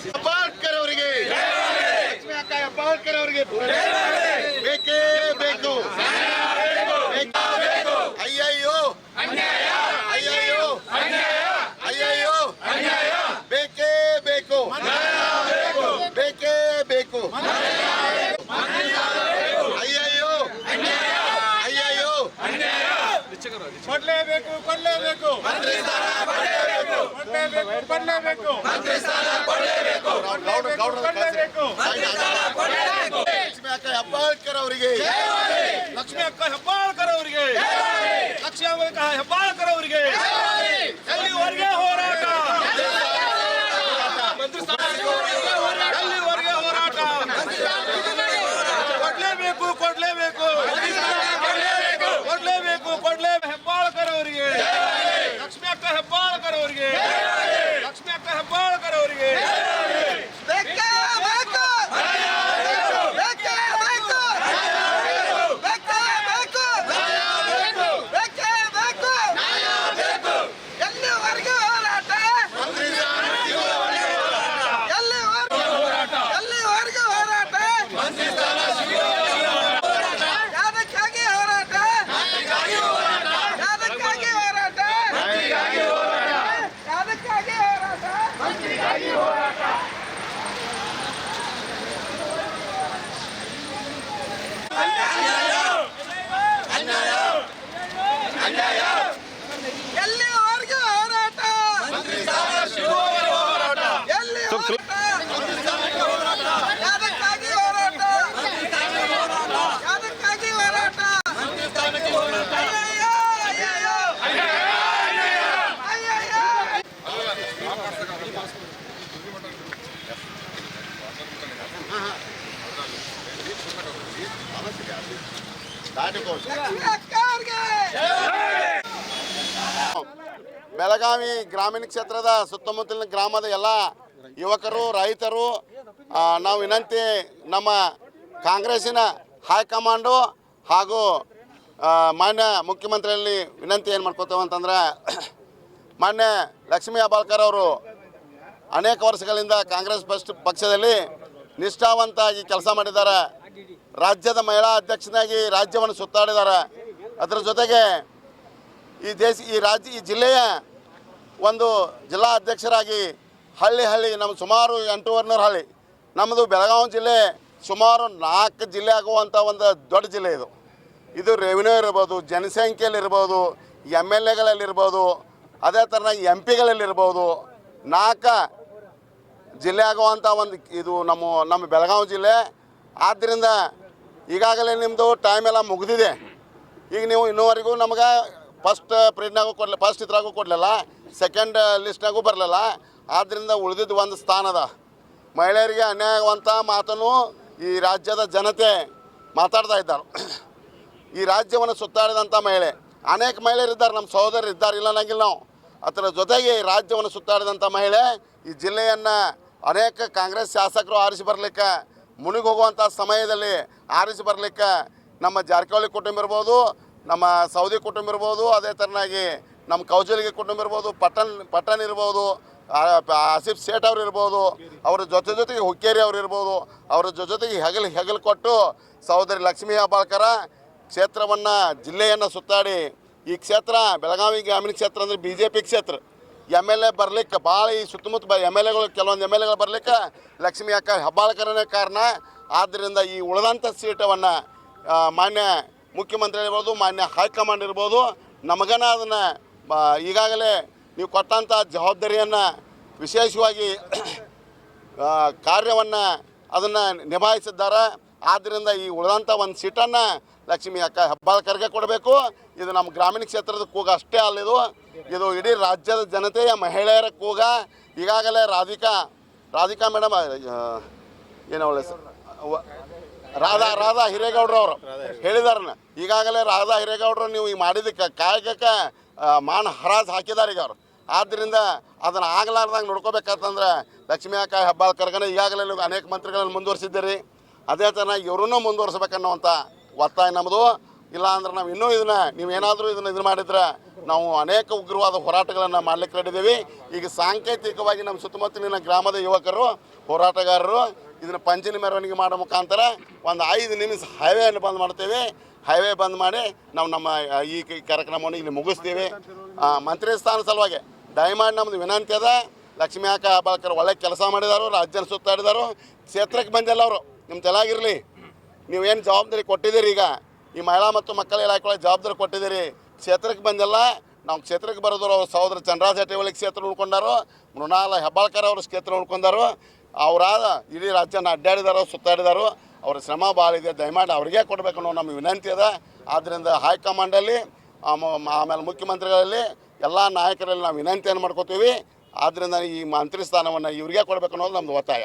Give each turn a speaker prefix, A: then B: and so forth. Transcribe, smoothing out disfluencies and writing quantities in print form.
A: ಹೆಬ್ಬಾಳ್ಕರ್ ಅವರಿಗೆ ಲಕ್ಷ್ಮೀ ಅಕ್ಕ ಹೆಬ್ಬಾಳ್ಕರ್ ಅವರಿಗೆ ಬೇಕೇ ಬೇಕು. ಅಯ್ಯಯ್ಯೋ ಅಯ್ಯಯ್ಯೋ ಅಯ್ಯಯ್ಯೋ ಬೇಕೇ ಬೇಕು, ಬೇಕೇ ಬೇಕು. ಅಯ್ಯಯ್ಯೋ ಅಯ್ಯಯ್ಯೋ
B: ಕೊಡ್ಲೇಬೇಕು, ಕೊಡ್ಲೇಬೇಕು, ಕೊಡ್ಲೇಬೇಕು,
A: ಲಕ್ಷ್ಮೀ ಅಕ್ಕ ಹೆಬ್ಬಾಳ್ಕರ್ ಅವರಿಗೆ,
B: ಲಕ್ಷ್ಮೀ ಅಕ್ಕ ಹೆಬ್ಬಾಳ್ಕರ್ ಅವರಿಗೆ, ಲಕ್ಷ್ಮೀ ಅಕ್ಕ ಹೆಬ್ಬಾಳ್ಕರ್ ಅವರಿಗೆ ಎಲ್ಲಿವರೆಗೆ ಹೋರಾಟ, ಎಲ್ಲಿವರೆಗೆ ಹೋರಾಟ, ಕೊಡ್ಲೇಬೇಕು, ಕೊಡ್ಲೇಬೇಕು, ಕೊಡ್ಲೇಬೇಕು, ಕೊಡ್ಲೇಬೇಕು. ಹೆಬ್ಬಾಳ್ಕರ್ ಅವರಿಗೆ, ಲಕ್ಷ್ಮೀ ಅಕ್ಕ ಹೆಬ್ಬಾಳ್ಕರ್ ಅವರಿಗೆ, ಲಕ್ಷ್ಮೀ ಅಕ್ಕ ಹೆಬ್ಬಾಳ್ಕರ್ ಅವರಿಗೆ
A: ಬೆಳಗಾವಿ ಗ್ರಾಮೀಣ ಕ್ಷೇತ್ರದ ಸುತ್ತಮುತ್ತಲಿನ ಗ್ರಾಮದ ಎಲ್ಲ ಯುವಕರು, ರೈತರು ನಾವು ವಿನಂತಿ ನಮ್ಮ ಕಾಂಗ್ರೆಸ್ಸಿನ ಹೈಕಮಾಂಡು ಹಾಗೂ ಮಾನ್ಯ ಮುಖ್ಯಮಂತ್ರಿಯಲ್ಲಿ ವಿನಂತಿ ಏನು ಮಾಡ್ಕೋತೇವೆ ಅಂತಂದ್ರೆ, ಮಾನ್ಯ ಲಕ್ಷ್ಮೀ ಹೆಬ್ಬಾಳ್ಕರ್ ಅವರು ಅನೇಕ ವರ್ಷಗಳಿಂದ ಕಾಂಗ್ರೆಸ್ ಪಕ್ಷದಲ್ಲಿ ನಿಷ್ಠಾವಂತಾಗಿ ಕೆಲಸ ಮಾಡಿದ್ದಾರೆ. ರಾಜ್ಯದ ಮಹಿಳಾ ಅಧ್ಯಕ್ಷನಾಗಿ ರಾಜ್ಯವನ್ನು ಸುತ್ತಾಡಿದ್ದಾರೆ. ಅದರ ಜೊತೆಗೆ ಈ ಜಿಲ್ಲೆಯ ಒಂದು ಜಿಲ್ಲಾ ಅಧ್ಯಕ್ಷರಾಗಿ ಹಳ್ಳಿ ನಮ್ಮ ಸುಮಾರು 800 ಹಳ್ಳಿ, ನಮ್ಮದು ಬೆಳಗಾವಿ ಜಿಲ್ಲೆ ಸುಮಾರು 4 ಜಿಲ್ಲೆ ಆಗುವಂಥ ಒಂದು ದೊಡ್ಡ ಜಿಲ್ಲೆ ಇದು ರೆವಿನ್ಯೂ ಇರ್ಬೋದು, ಜನಸಂಖ್ಯೆಯಲ್ಲಿರ್ಬೋದು, MLAಗಳಲ್ಲಿರ್ಬೋದು, ಅದೇ ಥರ MP ಗಳಲ್ಲಿರ್ಬೋದು, 4 ಜಿಲ್ಲೆ ಆಗುವಂಥ ಒಂದು ಇದು ನಮ್ಮ ಬೆಳಗಾವಿ ಜಿಲ್ಲೆ. ಆದ್ದರಿಂದ ಈಗಾಗಲೇ ನಿಮ್ಮದು ಟೈಮ್ ಎಲ್ಲ ಮುಗಿದಿದೆ. ಈಗ ನೀವು ಇನ್ನೂವರೆಗೂ ನಮಗೆ ಫಸ್ಟ್ ಇದ್ರಾಗೂ ಕೊಡಲಿಲ್ಲ, ಸೆಕೆಂಡ್ ಲಿಸ್ಟ್ನಾಗೂ ಬರಲಿಲ್ಲ. ಆದ್ದರಿಂದ ಉಳಿದಿದ್ದು ಒಂದು ಸ್ಥಾನದ ಮಹಿಳೆಯರಿಗೆ ಅನ್ಯಾಯ ಆಗುವಂಥ ಮಾತನ್ನು ಈ ರಾಜ್ಯದ ಜನತೆ ಮಾತಾಡ್ತಾ ಇದ್ದಾರೆ. ಈ ರಾಜ್ಯವನ್ನು ಸುತ್ತಾಡಿದಂಥ ಮಹಿಳೆ ಅನೇಕ ಮಹಿಳೆಯರಿದ್ದಾರೆ, ನಮ್ಮ ಸಹೋದರರು ಇದ್ದಾರೆ, ಇಲ್ಲ ಅನ್ನಂಗಿಲ್ಲ ನಾವು. ಅದರ ಜೊತೆಗೆ ಈ ರಾಜ್ಯವನ್ನು ಸುತ್ತಾಡಿದಂಥ ಮಹಿಳೆ ಈ ಜಿಲ್ಲೆಯನ್ನು ಅನೇಕ ಕಾಂಗ್ರೆಸ್ ಶಾಸಕರು ಆರಿಸಿ ಬರಲಿಕ್ಕೆ ಮುನಿಗೆ ಹೋಗುವಂಥ ಸಮಯದಲ್ಲಿ ಆರಿಸಿ ಬರಲಿಕ್ಕೆ ನಮ್ಮ ಜಾರಕಿಹೊಳಿ ಕುಟುಂಬ ಇರ್ಬೋದು, ನಮ್ಮ ಸೌದಿ ಕುಟುಂಬ ಇರ್ಬೋದು, ಅದೇ ಥರನಾಗಿ ನಮ್ಮ ಕೌಜಲ್ಗಿ ಕುಟುಂಬ ಇರ್ಬೋದು, ಪಟ್ಟಣ್ ಇರ್ಬೋದು, ಆಸಿಫ್ ಸೇಠ್ ಅವ್ರು ಇರ್ಬೋದು, ಅವ್ರ ಜೊತೆಗೆ ಹುಕ್ಕೇರಿ ಅವ್ರು ಇರ್ಬೋದು, ಅವ್ರ ಜೊತೆಗೆ ಹೆಗಲು ಕೊಟ್ಟು ಸಹೋದರಿ ಲಕ್ಷ್ಮೀ ಹೆಬ್ಬಾಳ್ಕರ ಕ್ಷೇತ್ರವನ್ನು ಜಿಲ್ಲೆಯನ್ನು ಸುತ್ತಾಡಿ ಈ ಕ್ಷೇತ್ರ ಬೆಳಗಾವಿ ಗ್ರಾಮೀಣ ಕ್ಷೇತ್ರ ಅಂದರೆ BJP ಕ್ಷೇತ್ರ. MLA ಬರಲಿಕ್ಕೆ ಭಾಳ ಈ ಸುತ್ತಮುತ್ತ MLAಗಳು ಕೆಲವೊಂದು MLAಗಳು ಬರಲಿಕ್ಕೆ ಲಕ್ಷ್ಮೀ ಅಕ್ಕ ಹೆಬ್ಬಾಳ್ಕರನೇ ಕಾರಣ. ಆದ್ದರಿಂದ ಈ ಉಳಿದಂಥ ಸೀಟವನ್ನು ಮಾನ್ಯ ಮುಖ್ಯಮಂತ್ರಿ ಇರ್ಬೋದು, ಮಾನ್ಯ ಹೈಕಮಾಂಡ್ ಇರ್ಬೋದು, ನಮಗನ ಅದನ್ನು ಈಗಾಗಲೇ ನೀವು ಕೊಟ್ಟಂಥ ಜವಾಬ್ದಾರಿಯನ್ನು ವಿಶೇಷವಾಗಿ ಕಾರ್ಯವನ್ನು ಅದನ್ನು ನಿಭಾಯಿಸಿದ್ದಾರೆ. ಆದ್ದರಿಂದ ಈ ಉಳಿದಂಥ ಒಂದು ಸೀಟನ್ನು ಲಕ್ಷ್ಮೀ ಅಕ್ಕ ಹೆಬ್ಬಾಳ್ಕರ್ಗೆ ಕೊಡಬೇಕು. ಇದು ನಮ್ಮ ಗ್ರಾಮೀಣ ಕ್ಷೇತ್ರದ ಕೂಗ ಅಷ್ಟೇ ಅಲ್ಲ, ಇದು ಇಡೀ ರಾಜ್ಯದ ಜನತೆಯ ಮಹಿಳೆಯರ ಕೂಗ. ಈಗಾಗಲೇ ರಾಧಿಕಾ ಮೇಡಮ್ ಏನು ಒಳ್ಳೆ ರಾಧಾ ಹಿರೇಗೌಡರವರು ಹೇಳಿದಾರನ್ನ, ಈಗಾಗಲೇ ರಾಧಾ ಹಿರೇಗೌಡರು ನೀವು ಈಗ ಮಾಡಿದ್ದಕ್ಕೆ ಕಾಯಕಕ್ಕೆ ಮಾನ ಹರಾಜು ಹಾಕಿದ್ದಾರೆ ಈಗ ಅವರು. ಆದ್ದರಿಂದ ಅದನ್ನು ಆಗಲಾರ್ದಂಗೆ ನೋಡ್ಕೋಬೇಕಂತಂದ್ರೆ ಲಕ್ಷ್ಮೀ ಅಕ್ಕ ಹೆಬ್ಬಾಳ್ಕರ್ಗನ ಈಗಾಗಲೇ ಅನೇಕ ಮಂತ್ರಿಗಳನ್ನು ಮುಂದುವರಿಸಿದ್ದೀರಿ. ಅದೇ ಥರ ಇವ್ರನ್ನೂ ಮುಂದುವರಿಸ್ಬೇಕನ್ನುವಂಥ ಒತ್ತಾಯ ನಮ್ಮದು. ಇಲ್ಲ ಅಂದ್ರೆ ನಾವು ಇನ್ನೂ ನೀವೇನಾದರೂ ಇದನ್ನು ಮಾಡಿದ್ರೆ ನಾವು ಅನೇಕ ಉಗ್ರವಾದ ಹೋರಾಟಗಳನ್ನು ಮಾಡಲಿಕ್ಕೆ ರೆಡಿದ್ದೀವಿ. ಈಗ ಸಾಂಕೇತಿಕವಾಗಿ ನಮ್ಮ ಸುತ್ತಮುತ್ತಲಿನ ಗ್ರಾಮದ ಯುವಕರು ಹೋರಾಟಗಾರರು ಇದನ್ನು ಪಂಚನಿ ಮೆರವಣಿಗೆ ಮಾಡೋ ಮುಖಾಂತರ ಒಂದು 5 ನಿಮಿಷ ಹೈವೇಯನ್ನು ಬಂದ್ ಮಾಡ್ತೇವೆ. ಹೈವೇ ಬಂದ್ ಮಾಡಿ ನಾವು ನಮ್ಮ ಈ ಕಾರ್ಯಕ್ರಮವನ್ನು ಇಲ್ಲಿ ಮುಗಿಸ್ತೀವಿ. ಮಂತ್ರಿ ಸ್ಥಾನ ಸಲುವಾಗಿ ದಯಮಾಡಿ ನಮ್ಮದು ವಿನಂತಿ ಅದ. ಲಕ್ಷ್ಮೀ ಅಕ್ಕ ಹೆಬ್ಬಾಳ್ಕರ್ ಒಳ್ಳೆ ಕೆಲಸ ಮಾಡಿದಾರು, ರಾಜ್ಯನ ಸುತ್ತಾಡಿದಾರು, ಕ್ಷೇತ್ರಕ್ಕೆ ಬಂದಿಲ್ಲ ಅವರು. ನಿಮ್ಮ ತಲೆಯಾಗಿರಲಿ, ನೀವೇನು ಜವಾಬ್ದಾರಿ ಕೊಟ್ಟಿದ್ದೀರಿ, ಈಗ ಈ ಮಹಿಳಾ ಮತ್ತು ಮಕ್ಕಳ ಇಲಾಖೆ ಜವಾಬ್ದಾರಿ ಕೊಟ್ಟಿದ್ದೀರಿ, ಕ್ಷೇತ್ರಕ್ಕೆ ಬಂದಿಲ್ಲ. ನಾವು ಕ್ಷೇತ್ರಕ್ಕೆ ಬರೋದ್ರು ಅವ್ರ ಸಹೋದರ ಚಂದ್ರರಾಜ್ ಜಾರಕಿಹೊಳಿ ಕ್ಷೇತ್ರ ಉಳ್ಕೊಂಡಾರು, ಮೃಣಾಲ ಹೆಬ್ಬಾಳ್ಕರ್ ಅವ್ರ ಕ್ಷೇತ್ರ ಉಳ್ಕೊಂಡಾರು. ಅವರಾದ ಇಡೀ ರಾಜ್ಯನ ಅಡ್ಡಾಡಿದಾರೋ, ಸುತ್ತಾಡಿದಾರು. ಅವ್ರ ಶ್ರಮ ಭಾಳ ಇದೆ, ದಯಮಾಡಿ ಅವ್ರಿಗೆ ಕೊಡಬೇಕು ಅನ್ನೋ ನಮ್ಮ ವಿನಂತಿ ಅದ. ಆದ್ದರಿಂದ ಹೈಕಮಾಂಡಲ್ಲಿ ಆಮೇಲೆ ಮುಖ್ಯಮಂತ್ರಿಗಳಲ್ಲಿ ಎಲ್ಲ ನಾಯಕರಲ್ಲಿ ನಾವು ವಿನಂತಿಯನ್ನು ಮಾಡ್ಕೋತೀವಿ. ಆದ್ದರಿಂದ ಈ ಮಂತ್ರಿ ಸ್ಥಾನವನ್ನು ಇವ್ರಿಗೆ ಕೊಡಬೇಕು ಅನ್ನೋದು ನಮ್ಮದು ಒತ್ತಾಯ.